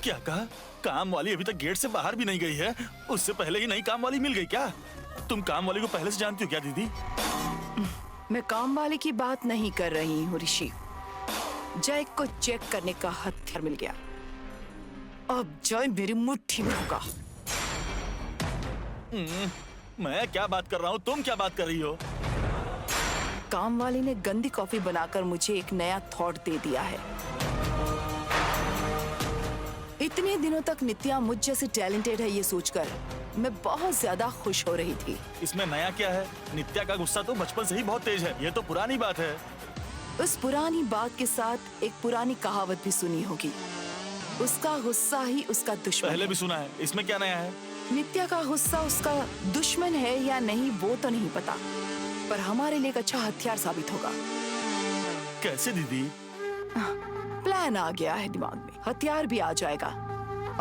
क्या कहा? काम वाली अभी तक गेट से बाहर भी नहीं गई है, उससे पहले ही नई काम वाली मिल गई क्या? तुम काम वाली को पहले से जानती हो क्या दीदी? मैं काम वाले की बात नहीं कर रही हूँ ऋषि। जय को चेक करने का हथियार मिल गया। अब जय मेरी मुट्ठी में होगा। मैं क्या बात कर रहा हूँ, तुम क्या बात कर रही हो? काम वाली ने गंदी कॉफी बनाकर मुझे एक नया थॉट दे दिया है। इतने दिनों तक नित्या मुझ जैसे टैलेंटेड है ये सोचकर मैं बहुत ज्यादा खुश हो रही थी। इसमें नया क्या है? नित्या का गुस्सा तो बचपन से ही बहुत तेज है, ये तो पुरानी बात है। उस पुरानी बात के साथ एक पुरानी कहावत भी सुनी होगी, उसका गुस्सा ही उसका दुश्मन। पहले भी सुना है, इसमें क्या नया है? नित्या का गुस्सा उसका दुश्मन है या नहीं वो तो नहीं पता, पर हमारे लिए एक अच्छा हथियार साबित होगा। कैसे दीदी? प्लान आ गया है दिमाग में, हथियार भी आ जाएगा।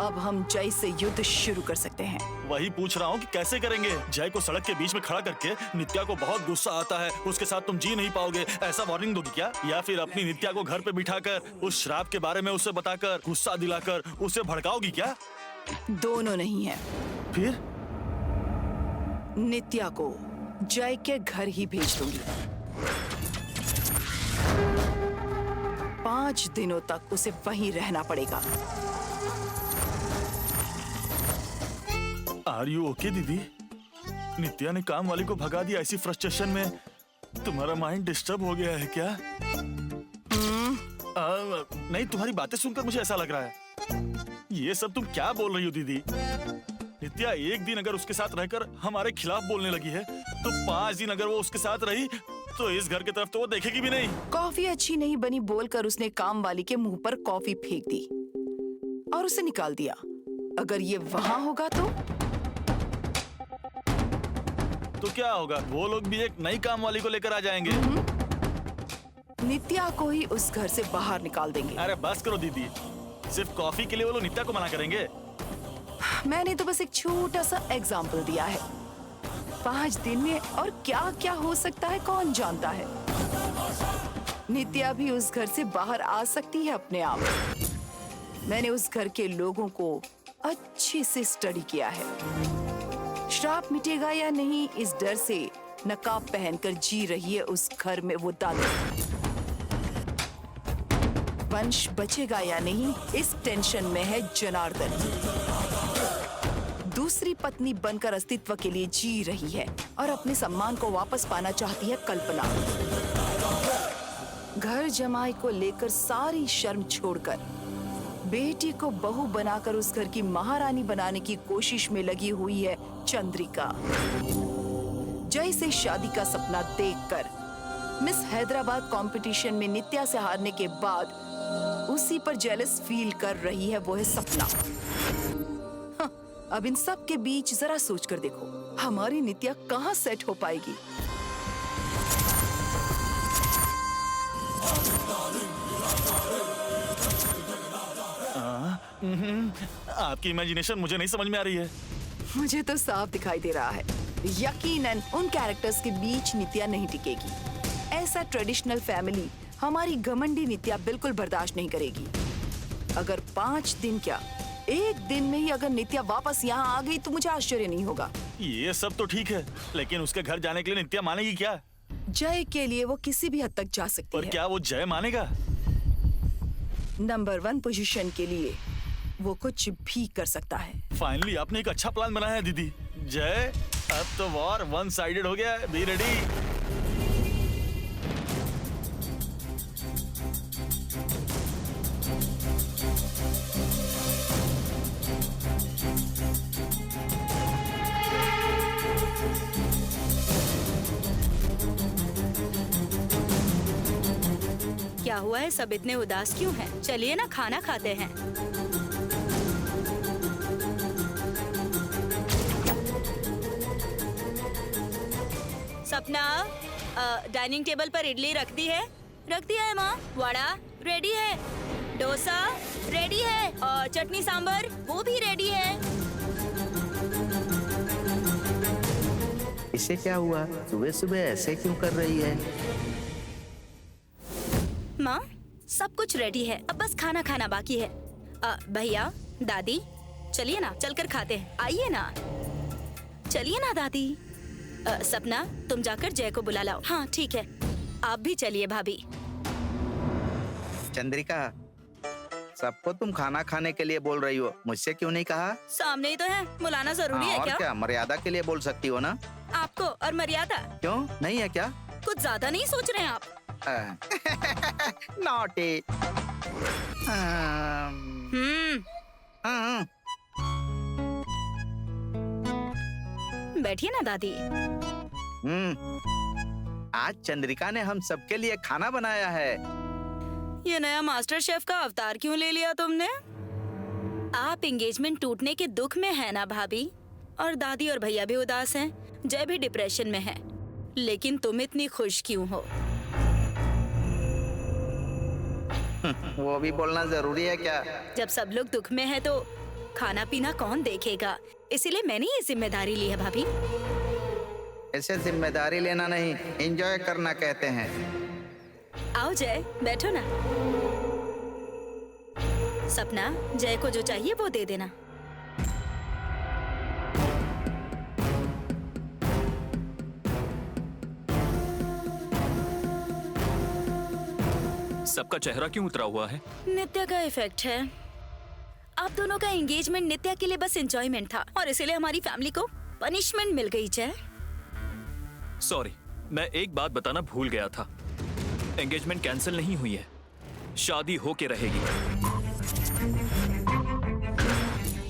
अब हम जय से युद्ध शुरू कर सकते हैं। वही पूछ रहा हूँ कि कैसे करेंगे? जय को सड़क के बीच में खड़ा करके नित्या को बहुत गुस्सा आता है, उसके साथ तुम जी नहीं पाओगे, ऐसा वार्निंग दोगी क्या? या फिर अपनी नित्या को घर पे बिठाकर उस श्राप के बारे में उसे बताकर गुस्सा दिलाकर उसे भड़काओगी क्या? दोनों नहीं है। फिर नित्या को जय के घर ही भेज दूंगी। 5 दिनों तक उसे वहीं रहना पड़ेगा। आर यू ओके दीदी? नित्या ने काम वाली को भगा दिया, ऐसी फ्रस्ट्रेशन में तुम्हारा माइंड डिस्टर्ब हो गया है क्या? नहीं, तुम्हारी बातें सुनकर मुझे ऐसा लग रहा है। ये सब तुम क्या बोल रही हो दीदी? नित्या एक दिन अगर उसके साथ रहकर हमारे खिलाफ बोलने लगी है, तो 5 दिन अगर वो उसके साथ रही तो इस घर की तरफ तो वो देखेगी भी नहीं। कॉफी अच्छी नहीं बनी बोलकर उसने काम वाली के मुंह पर कॉफी फेंक दी और उसे निकाल दिया। अगर ये वहां होगा तो क्या होगा? वो लोग भी एक नई काम वाली को लेकर आ जाएंगे। नित्या को ही उस घर से बाहर निकाल देंगे। अरे बस करो दीदी, सिर्फ कॉफी के लिए वो लोग नित्या को मना करेंगे? मैंने तो बस एक छोटा सा एग्जाम्पल दिया है। 5 दिन में और क्या क्या हो सकता है कौन जानता है। नित्या भी उस घर से बाहर आ सकती है अपने आप। मैंने उस घर के लोगों को अच्छे से स्टडी किया है। श्राप मिटेगा या नहीं इस डर से नकाब पहनकर जी रही है उस घर में वो दादी। वंश बचेगा या नहीं इस टेंशन में है जनार्दन। दूसरी पत्नी बनकर अस्तित्व के लिए जी रही है और अपने सम्मान को वापस पाना चाहती है कल्पना। घर जमाई को लेकर सारी शर्म छोड़कर बेटी को बहू बनाकर उस घर की महारानी बनाने की कोशिश में लगी हुई है चंद्रिका। जय से शादी का सपना देखकर मिस हैदराबाद कंपटीशन में नित्या से हारने के बाद उसी पर जेलस फील कर रही है वो है सपना। अब इन सब के बीच जरा सोच कर देखो, हमारी नित्या कहाँ सेट हो पाएगी? आपकी इमेजिनेशन मुझे नहीं समझ में आ रही है। मुझे तो साफ दिखाई दे रहा है, यकीनन उन कैरेक्टर्स के बीच नित्या नहीं टिकेगी। ऐसा ट्रेडिशनल फैमिली हमारी घमंडी नित्या बिल्कुल बर्दाश्त नहीं करेगी। अगर 5 दिन क्या 1 दिन में ही अगर नित्या वापस यहाँ आ गई तो मुझे आश्चर्य नहीं होगा। ये सब तो ठीक है, लेकिन उसके घर जाने के लिए नित्या मानेगी क्या? जय के लिए वो किसी भी हद तक जा सकती है। पर क्या वो जय मानेगा? नंबर 1 पोजीशन के लिए वो कुछ भी कर सकता है। फाइनली आपने एक अच्छा प्लान बनाया है दीदी। जय, अब तो वॉर 1 साइडेड हो गया है। Be ready. क्या हुआ है? सब इतने उदास क्यों हैं? चलिए ना खाना खाते हैं। सपना, डाइनिंग टेबल पर इडली रख दी है? रख दिया है माँ। वड़ा रेडी है, डोसा रेडी है और चटनी सांभर वो भी रेडी है। इसे क्या हुआ? सुबह सुबह ऐसे क्यों कर रही है? माँ, सब कुछ रेडी है, अब बस खाना खाना बाकी है। भैया, दादी चलिए ना, चलकर खाते हैं, आइए ना। चलिए ना दादी। सपना तुम जाकर जय को बुला लाओ। हाँ ठीक है, आप भी चलिए भाभी। चंद्रिका, सबको तुम खाना खाने के लिए बोल रही हो, मुझसे क्यों नहीं कहा? सामने ही तो है, बुलाना जरूरी है और क्या? क्या, मर्यादा के लिए बोल सकती हो ना? आपको और मर्यादा क्यों नहीं है क्या? कुछ ज्यादा नहीं सोच रहे हैं आप? नॉटी। बैठिए ना दादी। आज चंद्रिका ने हम सबके लिए खाना बनाया है। ये नया मास्टर शेफ का अवतार क्यों ले लिया तुमने? आप एंगेजमेंट टूटने के दुख में है ना भाभी, और दादी और भैया भी उदास हैं, जय भी डिप्रेशन में है, लेकिन तुम इतनी खुश क्यों हो? वो भी बोलना जरूरी है क्या? जब सब लोग दुख में है तो खाना पीना कौन देखेगा, इसीलिए मैंने ये जिम्मेदारी ली है भाभी। ऐसे जिम्मेदारी लेना नहीं, एंजॉय करना कहते हैं। आओ जय, बैठो ना। सपना, जय को जो चाहिए वो दे देना। सबका चेहरा क्यों उतरा हुआ है? नित्या का इफेक्ट है। आप दोनों का एंगेजमेंट नित्या के लिए बस एंजॉयमेंट था, और इसीलिए हमारी फैमिली को पनिशमेंट मिल गई। जय सॉरी, मैं एक बात बताना भूल गया था। एंगेजमेंट कैंसिल नहीं हुई है, शादी होके रहेगी।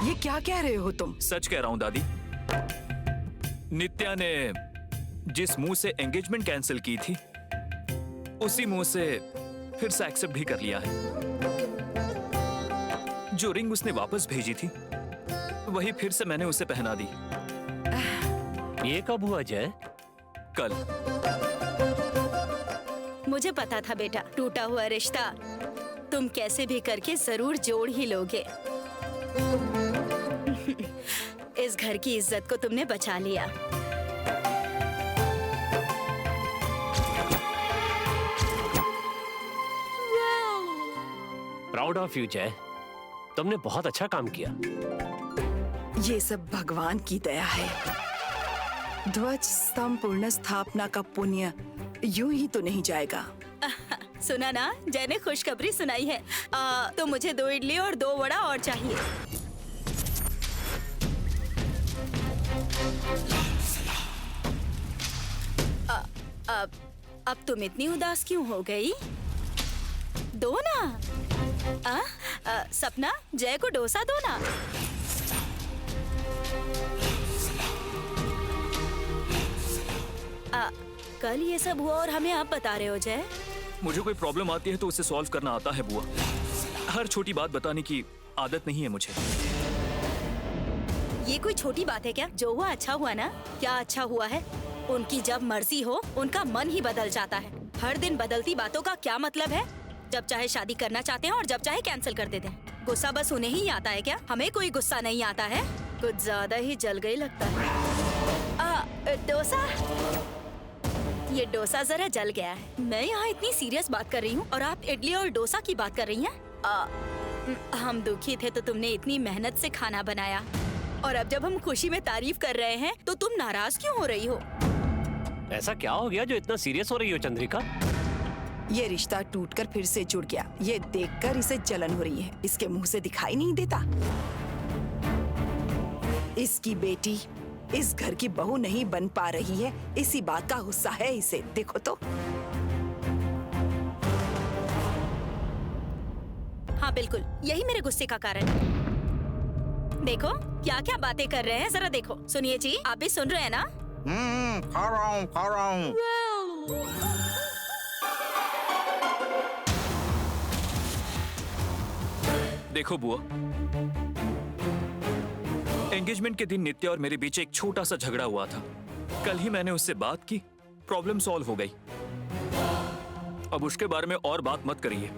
ये क्या कह रहे हो तुम? सच कह रहा हूँ दादी। नित्या ने जिस मुंह से एंगेजमेंट कैंसिल की थी, उसी मुंह से फिर से एक्सेप्ट भी कर लिया है। जो रिंग उसने वापस भेजी थी, वही फिर से मैंने उसे पहना दी। ये कब हुआ जय? कल। मुझे पता था बेटा, टूटा हुआ रिश्ता तुम कैसे भी करके जरूर जोड़ ही लोगे। इस घर की इज्जत को तुमने बचा लिया। प्राउड ऑफ यू जय, तुमने बहुत अच्छा काम किया। ये सब भगवान की दया है। ध्वज स्तंभ पूर्ण स्थापना का पुण्य यूं ही तो नहीं जाएगा। सुना ना, जय ने खुशखबरी सुनाई है। तो मुझे 2 इडली और 2 वड़ा और चाहिए। अब तुम इतनी उदास क्यों हो गई? दो ना। सपना, जय को डोसा दो ना। कल ये सब हुआ और हमें आप बता रहे हो जय? मुझे कोई प्रॉब्लम आती है तो उसे सॉल्व करना आता है बुआ। हर छोटी बात बताने की आदत नहीं है मुझे। ये कोई छोटी बात है क्या? जो हुआ अच्छा हुआ ना। क्या अच्छा हुआ है? उनकी जब मर्जी हो उनका मन ही बदल जाता है। हर दिन बदलती बातों का क्या मतलब है? जब चाहे शादी करना चाहते हैं और जब चाहे कैंसिल कर देते हैं। गुस्सा बस उन्हें ही आता है क्या? हमें कोई गुस्सा नहीं आता है। कुछ ज्यादा ही जल गई लगता है। डोसा, ये डोसा जरा जल गया है। मैं यहाँ इतनी सीरियस बात कर रही हूँ और आप इडली और डोसा की बात कर रही हैं। हम दुखी थे तो तुमने इतनी मेहनत से खाना बनाया, और अब जब हम खुशी में तारीफ कर रहे हैं तो तुम नाराज क्यों हो रही हो? ऐसा क्या हो गया जो इतना सीरियस हो रही हो चंद्रिका? ये रिश्ता टूटकर फिर से जुड़ गया। ये देखकर इसे जलन हो रही है। इसके मुंह से दिखाई नहीं देता। इसकी बेटी इस घर की बहू नहीं बन पा रही है, इसी बात का गुस्सा है इसे। देखो तो। हाँ बिल्कुल, यही मेरे गुस्से का कारण है। देखो क्या क्या बातें कर रहे हैं, जरा देखो। सुनिए जी, आप भी सुन रहे हैं ना? खा रहा हूँ। देखो बुआ, एंगेजमेंट के दिन नित्या और मेरे बीच एक छोटा सा झगड़ा हुआ था। कल ही मैंने उससे बात की, प्रॉब्लम सॉल्व हो गई। अब उसके बारे में और बात मत करिए।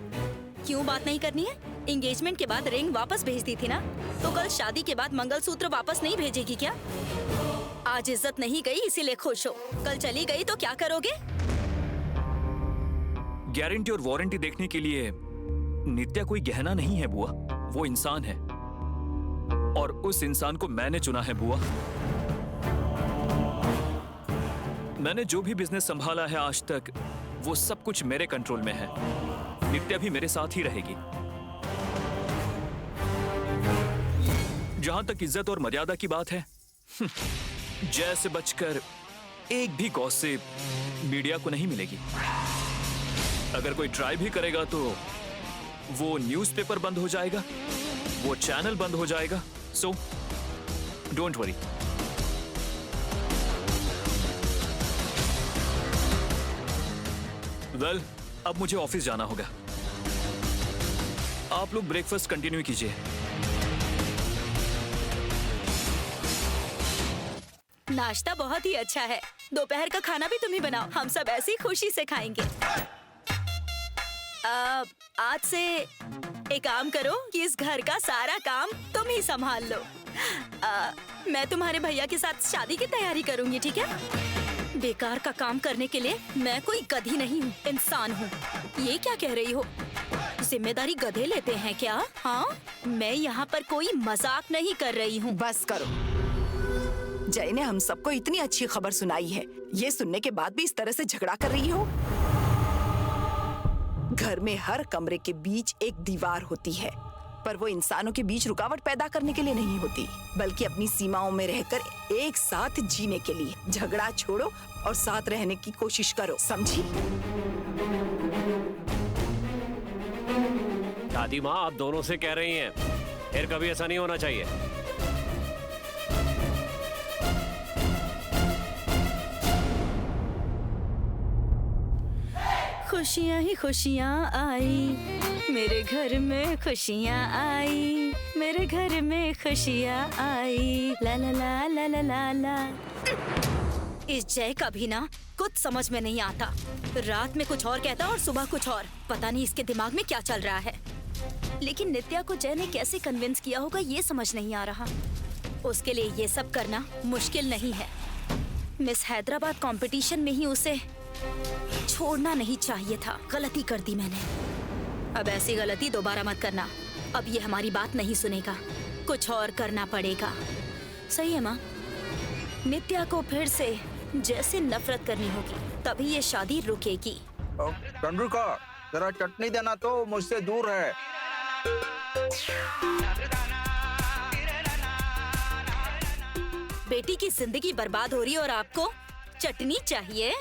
क्यों बात नहीं करनी है? एंगेजमेंट के बाद रिंग वापस भेज दी थी ना, तो कल शादी के बाद मंगलसूत्र वापस नहीं भेजेगी क्या? आज इज्जत नहीं गई इसीलिए खुश हो, कल चली गई तो क्या करोगे? गारंटी और वारंटी देखने के लिए नित्या कोई गहना नहीं है बुआ, वो इंसान है। और उस इंसान को मैंने चुना है बुआ। मैंने जो भी बिजनेस संभाला है आज तक, वो सब कुछ मेरे कंट्रोल में है। नित्या भी मेरे साथ ही रहेगी। जहां तक इज्जत और मर्यादा की बात है, जय से बचकर एक भी गॉसिप मीडिया को नहीं मिलेगी। अगर कोई ट्राई भी करेगा तो वो न्यूज़पेपर बंद हो जाएगा, वो चैनल बंद हो जाएगा। So don't worry. वेल, अब मुझे ऑफिस जाना होगा। आप लोग ब्रेकफास्ट कंटिन्यू कीजिए। नाश्ता बहुत ही अच्छा है। दोपहर का खाना भी तुम ही बनाओ, हम सब ऐसी खुशी से खाएंगे। आज से एक काम करो कि इस घर का सारा काम तुम ही संभाल लो। मैं तुम्हारे भैया के साथ शादी की तैयारी करूंगी, ठीक है? बेकार का काम करने के लिए मैं कोई गधी नहीं हूँ, इंसान हूँ। ये क्या कह रही हो? जिम्मेदारी गधे लेते हैं क्या? हाँ, मैं यहाँ पर कोई मजाक नहीं कर रही हूँ। बस करो। जय ने हम सबको इतनी अच्छी खबर सुनाई है, ये सुनने के बाद भी इस तरह से झगड़ा कर रही हो? घर में हर कमरे के बीच एक दीवार होती है, पर वो इंसानों के बीच रुकावट पैदा करने के लिए नहीं होती, बल्कि अपनी सीमाओं में रहकर एक साथ जीने के लिए। झगड़ा छोड़ो और साथ रहने की कोशिश करो, समझी? दादी माँ, आप दोनों से कह रही हैं, फिर कभी ऐसा नहीं होना चाहिए। खुशियाँ ही खुशियाँ आई, मेरे घर में खुशियाँ आई, मेरे घर में खुशियाँ आई, ला ला ला ला ला ला ला। इस जय का भी ना कुछ समझ में नहीं आता। रात में कुछ और कहता और सुबह कुछ और। पता नहीं इसके दिमाग में क्या चल रहा है। लेकिन नित्या को जय ने कैसे कन्विंस किया होगा, ये समझ नहीं आ रहा। उसके लिए ये सब करना मुश्किल नहीं है। मिस हैदराबाद कंपटीशन में ही उसे छोड़ना नहीं चाहिए था। गलती कर दी मैंने। अब ऐसी गलती दोबारा मत करना। अब ये हमारी बात नहीं सुनेगा, कुछ और करना पड़ेगा। सही है माँ? नित्या को फिर से जैसे नफरत करनी होगी, तभी ये शादी रुकेगी। चंद्रिका, जरा चटनी देना तो, मुझसे दूर है। बेटी की जिंदगी बर्बाद हो रही है और आपको चटनी चाहिए?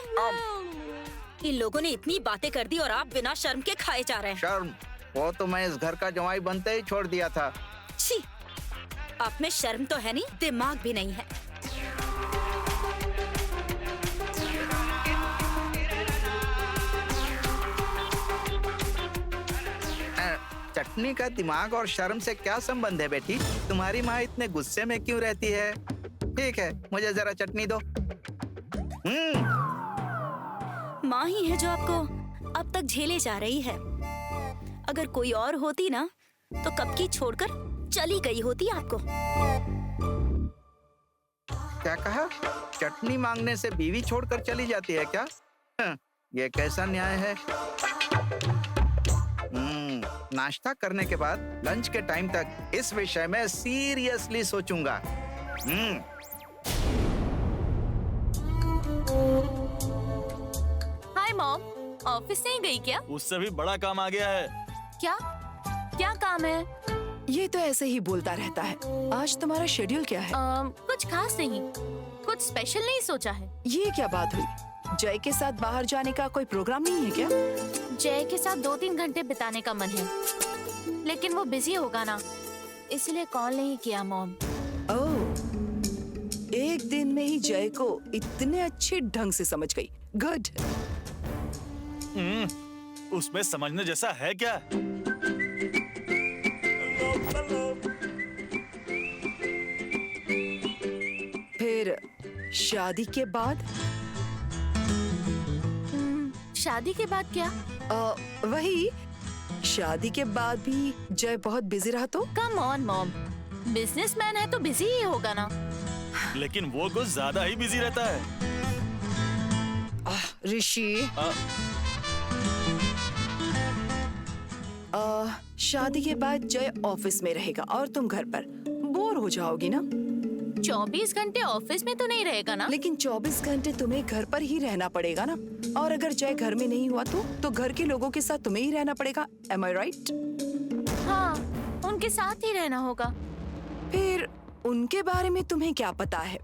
इन लोगों ने इतनी बातें कर दी और आप बिना शर्म के खाए जा रहे हैं। शर्म? वो तो मैं इस घर का जवाई बनते ही छोड़ दिया था। छी, आप में शर्म तो है नहीं, दिमाग भी नहीं है। चटनी का दिमाग और शर्म से क्या संबंध है बेटी? तुम्हारी माँ इतने गुस्से में क्यों रहती है? ठीक है, मुझे जरा चटनी दो। माँ ही है जो आपको अब तक झेले जा रही है। अगर कोई और होती ना तो कब की छोड़कर चली गई होती आपको। क्या कहा? चटनी मांगने से बीवी छोड़कर चली जाती है क्या? ये कैसा न्याय है? नाश्ता करने के बाद लंच के टाइम तक इस विषय में सीरियसली सोचूंगा। हाय मॉम, ऑफिस नहीं गई क्या? उससे भी बड़ा काम आ गया है। क्या? क्या काम है? ये तो ऐसे ही बोलता रहता है। आज तुम्हारा शेड्यूल क्या है? कुछ खास नहीं, कुछ स्पेशल नहीं सोचा है। ये क्या बात हुई? जय के साथ बाहर जाने का कोई प्रोग्राम नहीं है क्या? जय के साथ 2-3 घंटे बिताने का मन है, लेकिन वो बिजी होगा ना, इसलिए कॉल नहीं किया मॉम। ओह, एक दिन में ही जय को इतने अच्छे ढंग से समझ गई। गुड। उसमें समझने जैसा है क्या? फिर शादी के बाद? शादी के बाद क्या? वही, शादी के बाद भी जय बहुत बिजी रहा तो? कम ऑन मॉम, बिजनेसमैन है तो बिजी ही होगा ना। लेकिन वो कुछ ज्यादा ही बिजी रहता है। ऋषि, शादी के बाद जय ऑफिस में रहेगा और तुम घर पर। बोर हो जाओगी ना। 24 घंटे ऑफिस में तो नहीं रहेगा ना? लेकिन 24 घंटे तुम्हें घर पर ही रहना पड़ेगा ना। और अगर जय घर में नहीं हुआ तो घर के लोगों के साथ तुम्हें ही रहना पड़ेगा। Am I right? हाँ, उनके साथ ही रहना होगा। फिर उनके बारे में तुम्हें क्या पता है?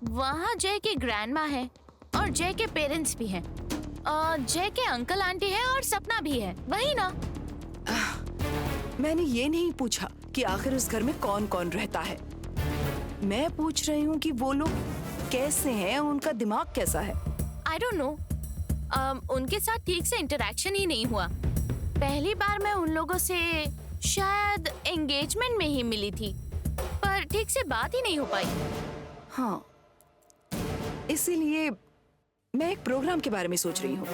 वहाँ जय के ग्रैंडमा है और जय के पेरेंट्स भी हैं। जय के अंकल आंटी है और सपना भी है, वही ना? मैंने ये नहीं पूछा कि आखिर उस घर में कौन कौन रहता है। मैं पूछ रही हूँ कि वो लोग कैसे हैं, उनका दिमाग कैसा है। आई डोंट नो, उनके साथ ठीक से इंटरेक्शन ही नहीं हुआ। पहली बार मैं उन लोगों से शायद एंगेजमेंट में ही मिली थी, पर ठीक से बात ही नहीं हो पाई। हाँ, इसीलिए मैं एक प्रोग्राम के बारे में सोच रही हूँ।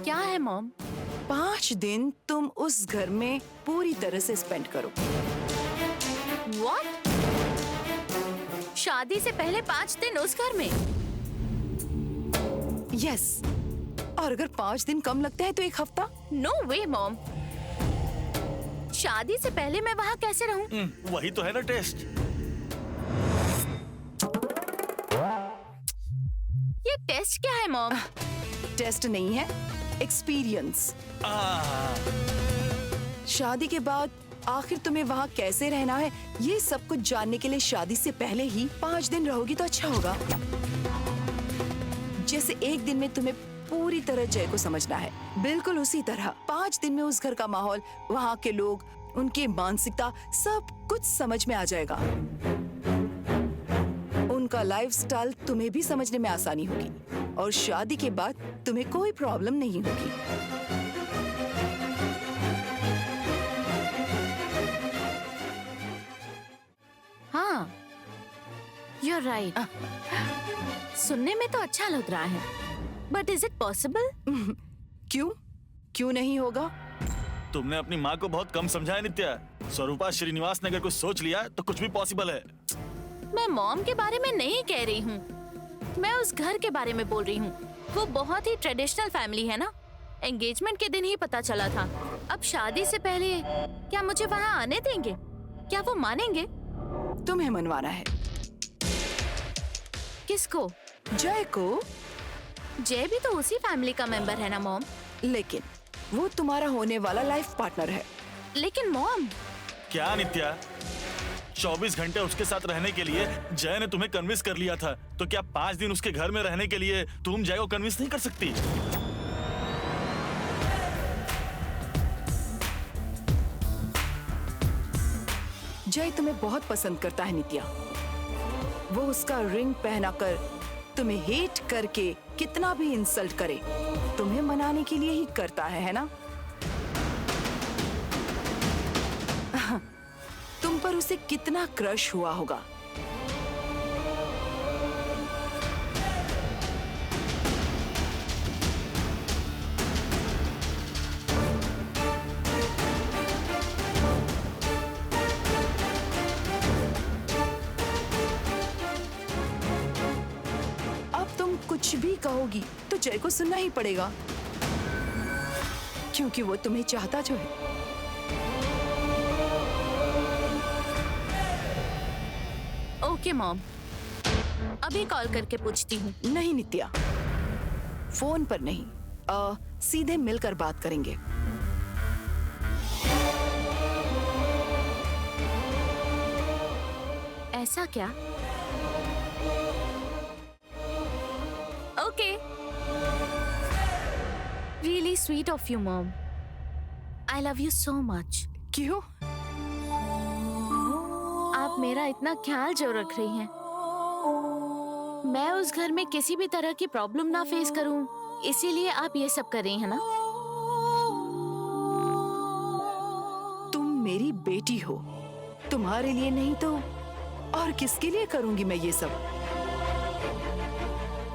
क्या है मॉम? 5 दिन तुम उस घर में पूरी तरह से स्पेंड करो। What? शादी से पहले 5 दिन उस घर में? यस, और अगर 5 दिन कम लगते हैं तो 1 हफ्ता। नो वे मॉम, शादी से पहले मैं वहाँ कैसे रहूं? वही तो है ना टेस्ट। ये टेस्ट क्या है मॉम? टेस्ट नहीं है, एक्सपीरियंस। शादी के बाद आखिर तुम्हें वहाँ कैसे रहना है, ये सब कुछ जानने के लिए शादी से पहले ही 5 दिन रहोगी तो अच्छा होगा। जैसे 1 दिन में तुम्हें पूरी तरह जय को समझना है, बिल्कुल उसी तरह 5 दिन में उस घर का माहौल, वहाँ के लोग, उनकी मानसिकता, सब कुछ समझ में आ जाएगा। उनका लाइफस्टाइल तुम्हें भी समझने में आसानी होगी और शादी के बाद तुम्हें कोई प्रॉब्लम नहीं होगी। हाँ, you're right. सुनने में तो अच्छा लग रहा है, but is it possible? क्यों नहीं होगा? तुमने अपनी माँ को बहुत कम समझा है नित्या। स्वरूपा श्रीनिवास ने अगर कुछ सोच लिया तो कुछ भी पॉसिबल है। मैं मॉम के बारे में नहीं कह रही हूँ, मैं उस घर के बारे में बोल रही हूँ। वो बहुत ही ट्रेडिशनल फैमिली है ना। एंगेजमेंट के दिन ही पता चला था। अब शादी से पहले क्या मुझे वहाँ आने देंगे? क्या वो मानेंगे? तुम्हें मनवाना है। किसको? जय को। जय भी तो उसी फैमिली का मेंबर है ना मॉम। लेकिन वो तुम्हारा होने वाला लाइफ पार्टनर है। लेकिन मॉम। क्या नित्या, 24 घंटे उसके साथ रहने के लिए जय ने तुम्हें कन्विंस कर लिया था, तो क्या 5 दिन उसके घर में रहने के लिए तुम जय को कन्विंस नहीं कर सकती? जय तुम्हें बहुत पसंद करता है नित्या। वो उसका रिंग पहनाकर तुम्हें हेट करके कितना भी इंसल्ट करे, तुम्हें मनाने के लिए ही करता है ना? तुम पर उसे कितना क्रश हुआ होगा। अब तुम कुछ भी कहोगी तो जय को सुनना ही पड़ेगा, क्योंकि वो तुम्हें चाहता जो है। ओके मॉम, अभी कॉल करके पूछती हूँ। नहीं नित्या, फोन पर नहीं, सीधे मिलकर बात करेंगे। ऐसा क्या? Okay. Really sweet of you mom. I love you so much. क्यों? आप मेरा इतना ख्याल जो रख रही हैं। मैं उस घर में किसी भी तरह की प्रॉब्लम ना फेस करूं, इसीलिए आप ये सब कर रही हैं ना? तुम मेरी बेटी हो, तुम्हारे लिए नहीं तो और किसके लिए करूंगी मैं ये सब?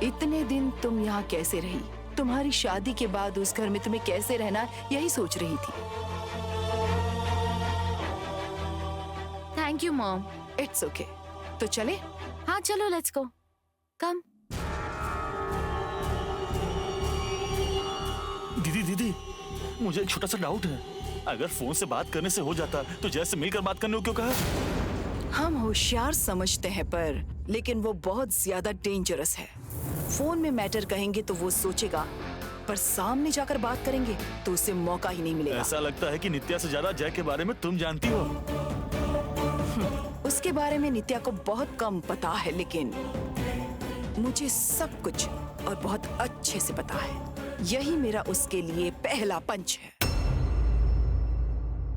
इतने दिन तुम यहाँ कैसे रही? तुम्हारी शादी के बाद उस घर में तुम्हें कैसे रहना, यही सोच रही थी। Thank you mom. It's okay. तो चले? हाँ चलो, लेट्स गो। कम। दीदी दीदी, मुझे एक छोटा सा डाउट है, अगर फोन से बात करने से हो जाता तो जय से मिलकर बात करने को क्यों कहा? हम होशियार समझते हैं पर लेकिन वो बहुत ज्यादा डेंजरस है। फोन में मैटर कहेंगे तो वो सोचेगा, पर सामने जाकर बात करेंगे तो उसे मौका ही नहीं मिलेगा। ऐसा लगता है कि नित्या से ज्यादा जय के बारे में तुम जानती हो। उसके बारे में नित्या को बहुत कम पता है, लेकिन मुझे सब कुछ और बहुत अच्छे से पता है। यही मेरा उसके लिए पहला पंच है।